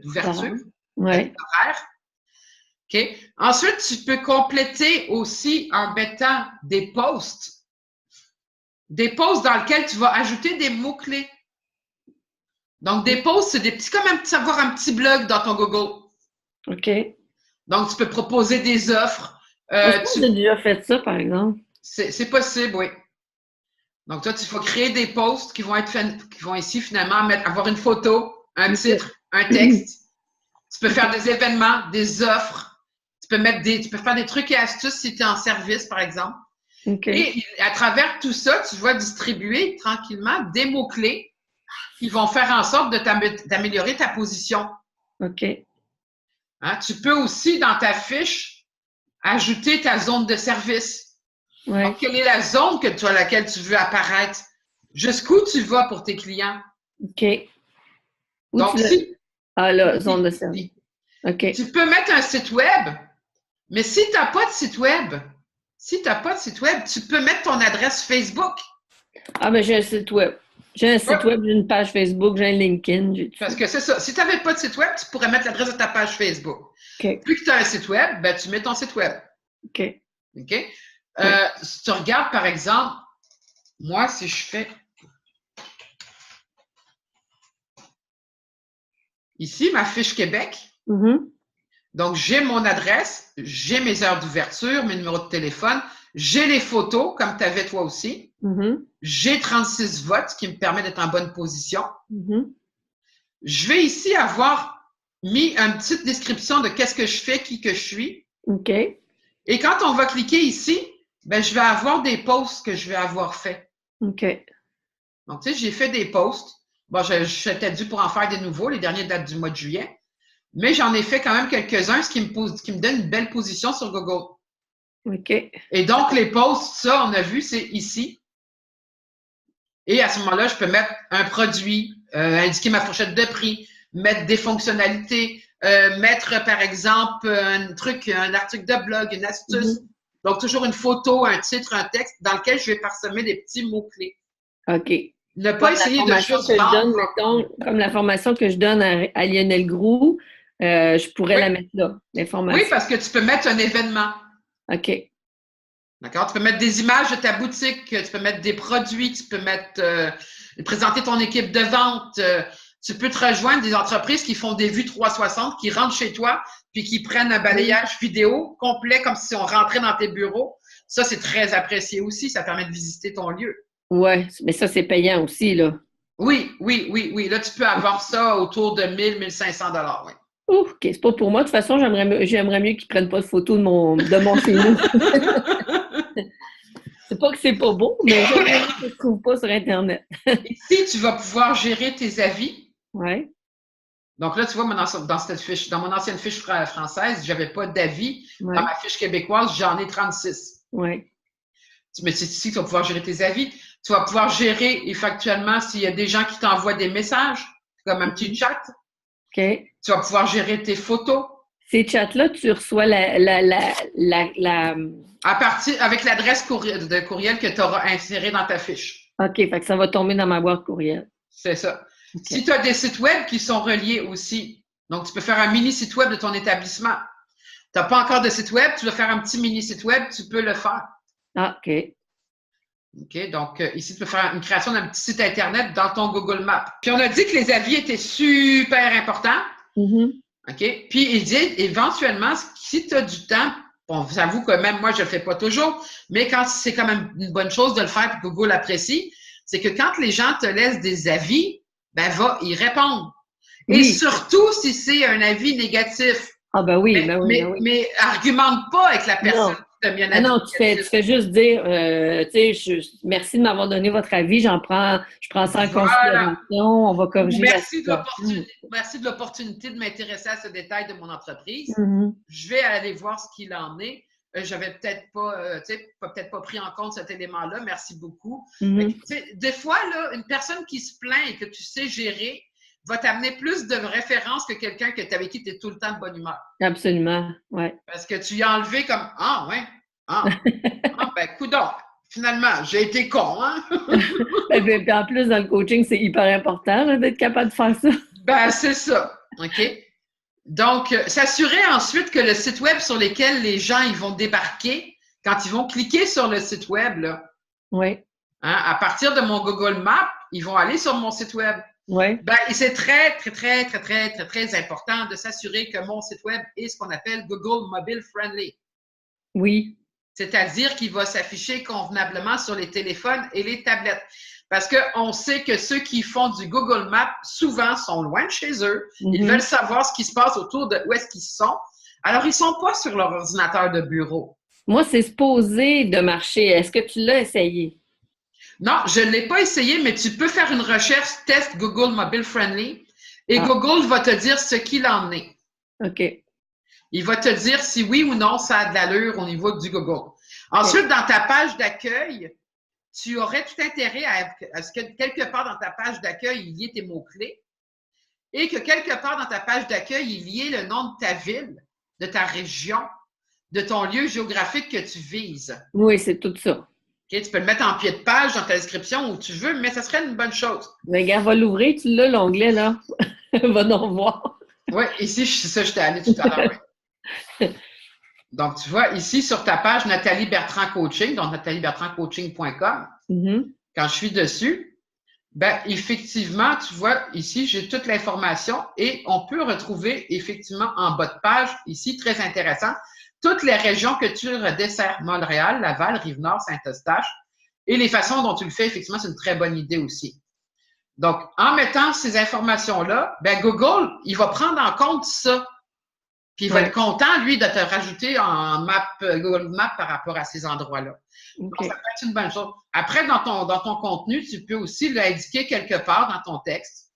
d'ouverture, ouais. horaire. OK? Ensuite, tu peux compléter aussi en mettant des posts. Des posts dans lesquels tu vas ajouter des mots-clés. Donc, des posts, c'est des petits, comme avoir un petit blog dans ton Google. OK. Donc, tu peux proposer des offres. Je pense que j'ai déjà fait ça, par exemple. C'est possible, oui. Donc, toi, il faut créer des posts qui vont ici, finalement, avoir une photo, un titre, un texte. Tu peux faire des événements, des offres. Tu peux faire des trucs et astuces si tu es en service, par exemple. Okay. Et à travers tout ça, tu vas distribuer tranquillement des mots-clés qui vont faire en sorte d'améliorer ta position. OK. Hein? Tu peux aussi, dans ta fiche, ajouter ta zone de service. Ouais. Donc, quelle est la zone à laquelle tu veux apparaître? Jusqu'où tu vas pour tes clients? OK. Où donc, là, zone de service. OK. Tu peux mettre un site web, mais si tu n'as pas de site web, tu peux mettre ton adresse Facebook. Ah, ben j'ai un site web. J'ai un site web, j'ai une page Facebook, j'ai un LinkedIn. Parce que c'est ça. Si tu n'avais pas de site web, tu pourrais mettre l'adresse de ta page Facebook. Okay. Plus que tu as un site web, ben, tu mets ton site web. OK. OK? Si tu regardes, par exemple, moi, si je fais ici ma fiche Québec, donc j'ai mon adresse, j'ai mes heures d'ouverture, mes numéros de téléphone, j'ai les photos, comme tu avais toi aussi. J'ai 36 votes, ce qui me permet d'être en bonne position. Je vais ici avoir mis une petite description de qu'est-ce que je fais, qui que je suis. OK. Et quand on va cliquer ici, ben, je vais avoir des posts que je vais avoir faits. OK. Donc, tu sais, j'ai fait des posts. Bon, j'étais dû pour en faire des nouveaux. Les derniers datent du mois de juillet. Mais j'en ai fait quand même quelques-uns, ce qui me donne une belle position sur Google. OK. Et donc, les posts, ça, on a vu, c'est ici. Et à ce moment-là, je peux mettre un produit, indiquer ma fourchette de prix, mettre des fonctionnalités, mettre, par exemple, un article de blog, une astuce. Donc, toujours une photo, un titre, un texte dans lequel je vais parsemer des petits mots-clés. OK. Ne pas essayer de juste vendre. Comme la formation que je donne à Lionel Groux, je pourrais la mettre là, l'information. Oui, parce que tu peux mettre un événement. OK. D'accord? Tu peux mettre des images de ta boutique, tu peux mettre des produits, tu peux présenter ton équipe de vente. Tu peux te rejoindre des entreprises qui font des vues 360, qui rentrent chez toi, puis qui prennent un balayage vidéo complet, comme si on rentrait dans tes bureaux. Ça, c'est très apprécié aussi. Ça permet de visiter ton lieu. Oui, mais ça, c'est payant aussi, là. Oui. Là, tu peux avoir ça autour de 1 500 $, oui. OK, c'est pas pour moi. De toute façon, j'aimerais mieux qu'ils prennent pas de photos de mon chez nous. C'est pas que c'est pas beau, mais j'aimerais mieux que je trouve pas sur Internet. Ici, tu vas pouvoir gérer tes avis. Oui. Donc là, tu vois, dans mon ancienne fiche française, j'avais pas d'avis. Ouais. Dans ma fiche québécoise, j'en ai 36. Oui. Mais c'est ici que tu vas pouvoir gérer tes avis. Tu vas pouvoir gérer effectuellement s'il y a des gens qui t'envoient des messages, comme un petit chat. OK. Tu vas pouvoir gérer tes photos. Ces chats-là, tu reçois avec l'adresse de courriel que tu auras insérée dans ta fiche. OK, fait que ça va tomber dans ma boîte courriel. C'est ça. Okay. Si tu as des sites web qui sont reliés aussi, donc tu peux faire un mini site web de ton établissement. Tu n'as pas encore de site web, tu veux faire un petit mini site web, tu peux le faire. Ah, OK. OK, donc ici, tu peux faire une création d'un petit site Internet dans ton Google Maps. Puis on a dit que les avis étaient super importants. OK? Puis il dit éventuellement, si tu as du temps, bon, j'avoue que même moi, je le fais pas toujours, mais quand c'est quand même une bonne chose de le faire et que Google apprécie, c'est que quand les gens te laissent des avis, ben va y répondre. Oui. Et surtout si c'est un avis négatif. Ah ben oui, mais argumente pas avec la personne qui t'a mis un avis. Non, tu fais juste dire, tu sais, merci de m'avoir donné votre avis, je prends ça en considération, on va corriger. Merci de l'opportunité de m'intéresser à ce détail de mon entreprise. Je vais aller voir ce qu'il en est. J'avais peut-être pas pris en compte cet élément-là. Merci beaucoup. Des fois, là, une personne qui se plaint et que tu sais gérer va t'amener plus de références que quelqu'un avec qui tu es tout le temps de bonne humeur. Absolument, oui. Parce que tu y as enlevé comme « Ah, ouais, ben, coudonc, finalement, j'ai été con, hein? » Et en plus, dans le coaching, c'est hyper important d'être capable de faire ça. Ben, c'est ça. OK? Donc, s'assurer ensuite que le site web sur lequel les gens ils vont débarquer, quand ils vont cliquer sur le site web, là, oui. Hein, à partir de mon Google Maps, ils vont aller sur mon site web. Oui. Ben, et c'est très important de s'assurer que mon site web est ce qu'on appelle Google Mobile Friendly. Oui. C'est-à-dire qu'il va s'afficher convenablement sur les téléphones et les tablettes. Parce qu'on sait que ceux qui font du Google Maps, souvent, sont loin de chez eux. Ils veulent savoir ce qui se passe autour de où est-ce qu'ils sont. Alors, ils ne sont pas sur leur ordinateur de bureau. Moi, c'est supposé de marcher. Est-ce que tu l'as essayé? Non, je ne l'ai pas essayé, mais tu peux faire une recherche test Google Mobile Friendly et Google va te dire ce qu'il en est. OK. Il va te dire si oui ou non ça a de l'allure au niveau du Google. Ensuite, dans ta page d'accueil, tu aurais tout intérêt à ce que quelque part dans ta page d'accueil, il y ait tes mots-clés et que quelque part dans ta page d'accueil, il y ait le nom de ta ville, de ta région, de ton lieu géographique que tu vises. Oui, c'est tout ça. Okay, tu peux le mettre en pied de page dans ta description où tu veux, mais ça serait une bonne chose. Mais regarde, va l'ouvrir, tu l'as, l'onglet, là. Va donc voir. Oui, ici, c'est ça, j'étais allée tout à l'heure. Oui. Donc, tu vois, ici, sur ta page Nathalie Bertrand Coaching, donc nataliebertrandcoaching.com, quand je suis dessus, ben effectivement, tu vois, ici, j'ai toute l'information et on peut retrouver effectivement en bas de page, ici, très intéressant, toutes les régions que tu desserres, Montréal, Laval, Rive-Nord, Saint-Eustache, et les façons dont tu le fais, effectivement, c'est une très bonne idée aussi. Donc, en mettant ces informations-là, ben Google, il va prendre en compte ça. Puis il va être content, lui, de te rajouter en map, Google Maps par rapport à ces endroits-là. Donc, ça peut être une bonne chose. Après, dans ton contenu, tu peux aussi l'indiquer quelque part dans ton texte.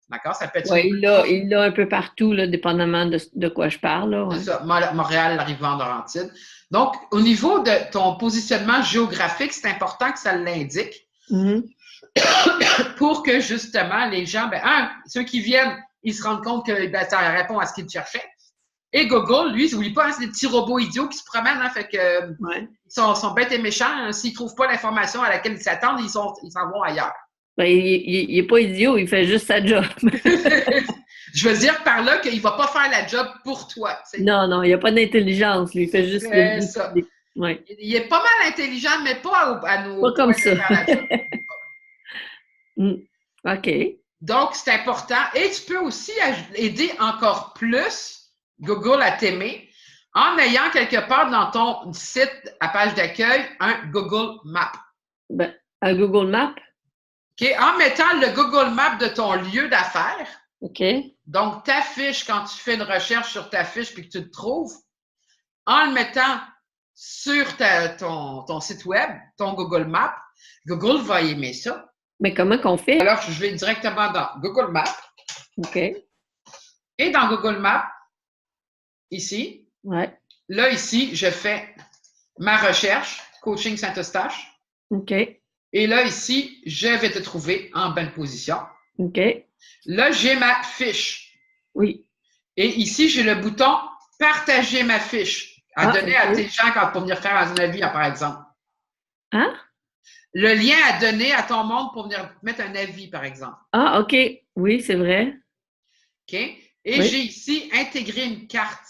D'accord? Ça peut être il l'a un peu partout, là, dépendamment de quoi je parle. Là, C'est ça, Montréal, la Rive-Nord-Laurentide. Donc, au niveau de ton positionnement géographique, c'est important que ça l'indique pour que, justement, les gens, ceux qui viennent, ils se rendent compte que ça répond à ce qu'ils cherchaient. Et Google, lui, n'oublie pas, c'est des petits robots idiots qui se promènent, hein, fait que ils sont bêtes et méchants. Hein, s'ils ne trouvent pas l'information à laquelle ils s'attendent, ils s'en vont ailleurs. Ben, il n'est pas idiot, il fait juste sa job. Je veux dire par là qu'il ne va pas faire la job pour toi. Non, il n'y a pas d'intelligence, lui, il fait juste ça. Ouais. Il est pas mal intelligent, mais pas à nos. Pas comme ça. OK. Donc, c'est important. Et tu peux aussi aider encore plus Google à t'aimer en ayant quelque part dans ton site à page d'accueil un Google Map. Ben, un Google Map? OK. En mettant le Google Map de ton lieu d'affaires. OK. Donc, ta fiche, quand tu fais une recherche sur ta fiche puis que tu te trouves, en le mettant sur ton site web, ton Google Map, Google va aimer ça. Mais comment qu'on fait? Alors, je vais directement dans Google Maps. OK. Et dans Google Maps, ici, là, ici, je fais ma recherche, Coaching Saint-Eustache. OK. Et là, ici, je vais te trouver en bonne position. OK. Là, j'ai ma fiche. Oui. Et ici, j'ai le bouton « Partager ma fiche » à donner à tes gens pour venir faire un avis, par exemple. Hein? Le lien à donner à ton monde pour venir mettre un avis, par exemple. Ah, OK. Oui, c'est vrai. OK. Et j'ai ici intégré une carte.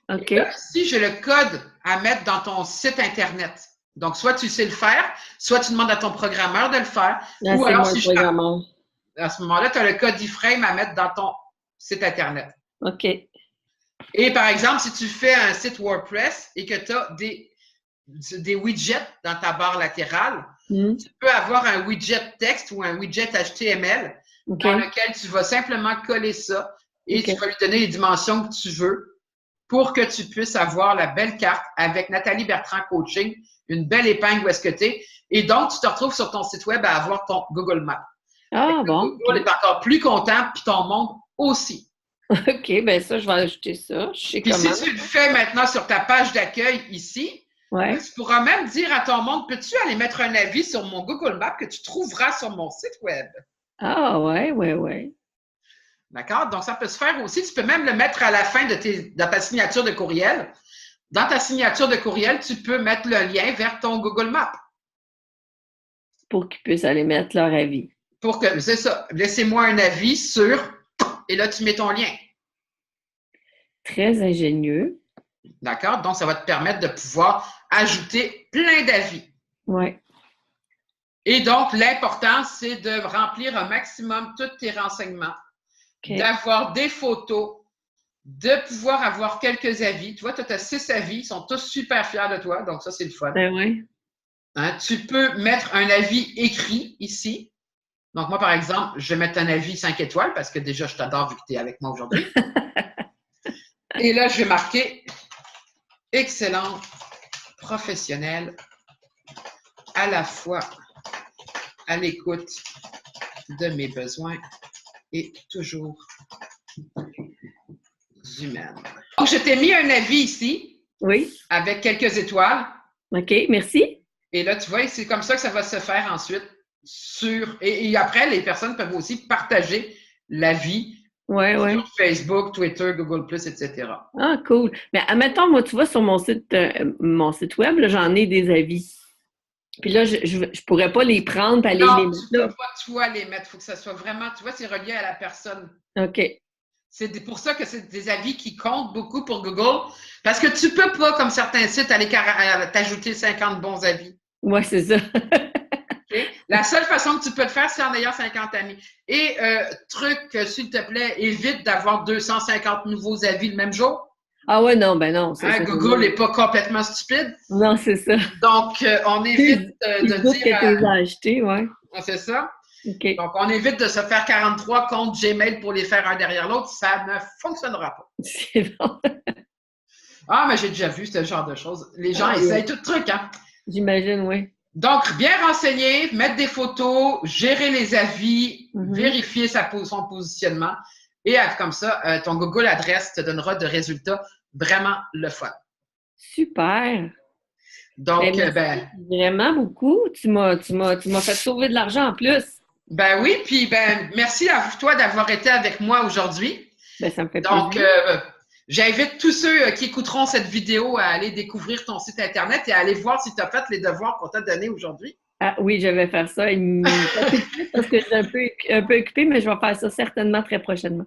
OK. Et là, ici, j'ai le code à mettre dans ton site Internet. Donc, soit tu sais le faire, soit tu demandes à ton programmeur de le faire. Là, ou alors, si à ce moment-là, tu as le code iframe à mettre dans ton site Internet. OK. Et par exemple, si tu fais un site WordPress et que tu as des widgets dans ta barre latérale, tu peux avoir un widget texte ou un widget HTML dans lequel tu vas simplement coller ça et tu vas lui donner les dimensions que tu veux pour que tu puisses avoir la belle carte avec Nathalie Bertrand Coaching, une belle épingle où est-ce que tu es. Et donc, tu te retrouves sur ton site web à avoir ton Google Maps. Ah bon? Google est encore plus content, puis ton monde aussi. OK, bien ça, je vais ajouter ça. Je sais puis comment. si tu le fais maintenant sur ta page d'accueil ici, tu pourras même dire à ton monde, peux-tu aller mettre un avis sur mon Google Maps que tu trouveras sur mon site web? Ah ouais. D'accord? Donc, ça peut se faire aussi. Tu peux même le mettre à la fin de ta signature de courriel. Dans ta signature de courriel, tu peux mettre le lien vers ton Google Maps. Pour qu'ils puissent aller mettre leur avis. C'est ça. Laissez-moi un avis sur... Et là, tu mets ton lien. Très ingénieux. D'accord? Donc, ça va te permettre de pouvoir ajouter plein d'avis. Oui. Et donc, l'important, c'est de remplir un maximum tous tes renseignements, d'avoir des photos, de pouvoir avoir quelques avis. Tu vois, tu as 6 avis, ils sont tous super fiers de toi, donc ça, c'est le fun. Ben oui. Hein? Tu peux mettre un avis écrit ici. Donc, moi, par exemple, je vais mettre un avis 5 étoiles parce que déjà, je t'adore vu que tu es avec moi aujourd'hui. Et là, je vais marquer « Excellent, professionnel, à la fois à l'écoute de mes besoins et toujours humaine. » Donc, je t'ai mis un avis ici. Oui. Avec quelques étoiles. OK, merci. Et là, tu vois, c'est comme ça que ça va se faire ensuite. Et après, les personnes peuvent aussi partager l'avis sur Facebook, Twitter, Google+, etc. Ah, cool. Mais admettons, moi, tu vois, sur mon site web, j'en ai des avis. Puis là, je pourrais pas les prendre et aller les mettre. Non, tu peux pas, toi, les mettre. Il faut que ça soit vraiment, tu vois, c'est relié à la personne. OK. C'est pour ça que c'est des avis qui comptent beaucoup pour Google. Parce que tu peux pas, comme certains sites, aller t'ajouter 50 bons avis. Oui, c'est ça. Okay? La seule façon que tu peux le faire, c'est en ayant 50 amis. Et s'il te plaît, évite d'avoir 250 nouveaux avis le même jour. Ah ouais, non, ben non. Google n'est pas complètement stupide. Non, c'est ça. Donc, on évite de dire... que tu as acheté, oui. C'est ça. Okay. Donc, on évite de se faire 43 comptes Gmail pour les faire un derrière l'autre. Ça ne fonctionnera pas. C'est bon. Ah, mais j'ai déjà vu ce genre de choses. Les gens essayent tout le truc, hein? J'imagine, oui. Donc, bien renseigner, mettre des photos, gérer les avis, vérifier son positionnement. Et comme ça, ton Google Adresse te donnera de résultats vraiment le fun. Super! Donc, vraiment beaucoup. Tu m'as fait sauver de l'argent en plus. Ben oui, puis merci à toi d'avoir été avec moi aujourd'hui. Ben, ça me fait plaisir. Donc, j'invite tous ceux qui écouteront cette vidéo à aller découvrir ton site Internet et à aller voir si tu as fait les devoirs qu'on t'a donnés aujourd'hui. Ah oui, je vais faire ça. Parce que je suis un peu occupée, mais je vais faire ça certainement très prochainement.